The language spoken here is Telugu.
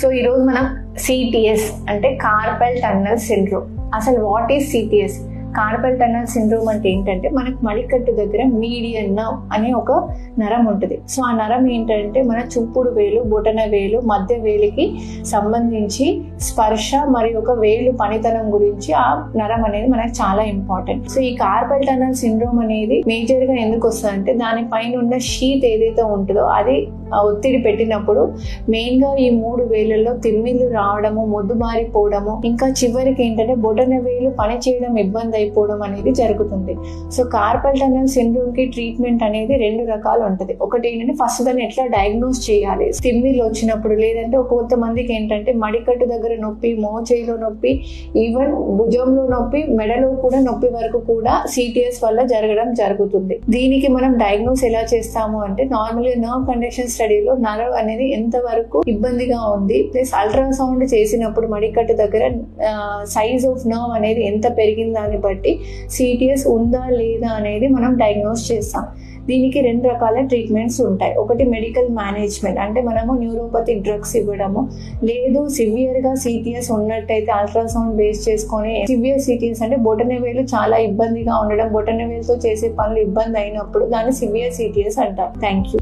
సో ఈరోజు మనం సిటిఎస్ అంటే కార్పల్ టన్నల్ సిండ్రోమ్. అసలు what is CTS? Carpal tunnel syndrome అంటే ఏంటంటే మనకు మడికట్టు దగ్గర మీడియన్ నర్వ్ అనే ఒక నరం ఉంటుంది. సో ఆ నరం ఏంటంటే మన చూపుడు వేలు, బొటన వేలు, మధ్య వేలికి సంబంధించి స్పర్శ మరియు ఒక వేలు పనితనం గురించి ఆ నరం అనేది మనకు చాలా ఇంపార్టెంట్. సో ఈ కార్పల్ టన్నల్ సిండ్రోమ్ అనేది మేజర్ గా ఎందుకు వస్తుందంటే దానిపైన ఉన్న షీట్ ఏదైతే ఉంటుందో అది ఒత్తిడి పెట్టినప్పుడు మెయిన్ గా ఈ 3 వేలల్లో తిమ్మిళ్ళు రావడము, మొద్దుబారిపోవడము, ఇంకా చివరికి ఏంటంటే బొటన వేలు పని చేయడం ఇబ్బంది అయిపోవడం అనేది జరుగుతుంది. సో కార్పల్ టన్నల్ సిండ్రోమ్ కి ట్రీట్మెంట్ అనేది 2 రకాలు ఉంటుంది. ఒకటి ఏంటంటే ఫస్ట్ దాన్ని ఎట్లా డయాగ్నోస్ చేయాలి, తిమ్మిళ్ళు వచ్చినప్పుడు, లేదంటే కొంతమందికి ఏంటంటే మడికట్టు దగ్గర నొప్పి, మోచేయిలో నొప్పి, ఈవెన్ భుజంలో నొప్పి, మెడలో కూడా నొప్పి వరకు కూడా సిటిఎస్ వల్ల జరగడం జరుగుతుంది. దీనికి మనం డయాగ్నోస్ ఎలా చేస్తాము అంటే నార్మల్ గా నర్వ్ కండిషన్ స్టడీలో నర్వ్ అనేది ఎంత వరకు ఇబ్బందిగా ఉంది, ప్లస్ అల్ట్రాసౌండ్ చేసినప్పుడు మడికట్టు దగ్గర సైజ్ ఆఫ్ నర్వ్ అనేది ఎంత పెరిగిందా అని బట్టి సిటిఎస్ ఉందా లేదా అనేది మనం డయాగ్నోస్ చేస్తాం. దీనికి 2 రకాల ట్రీట్మెంట్స్ ఉంటాయి. ఒకటి మెడికల్ మేనేజ్మెంట్, అంటే మనము న్యూరోపతిక్ డ్రగ్స్ ఇవ్వడము, లేదు సివియర్ గా సిటిఎస్ ఉన్నట్టయితే అల్ట్రాసౌండ్ బేస్ చేసుకొని, సివియర్ సిటిఎస్ అంటే బొటన వేలు చాలా ఇబ్బందిగా ఉండడం, బొటన వేలుతో చేసే పనులు ఇబ్బంది అయినప్పుడు దాన్ని సివియర్ సిటిఎస్ అంటారు. Thank you.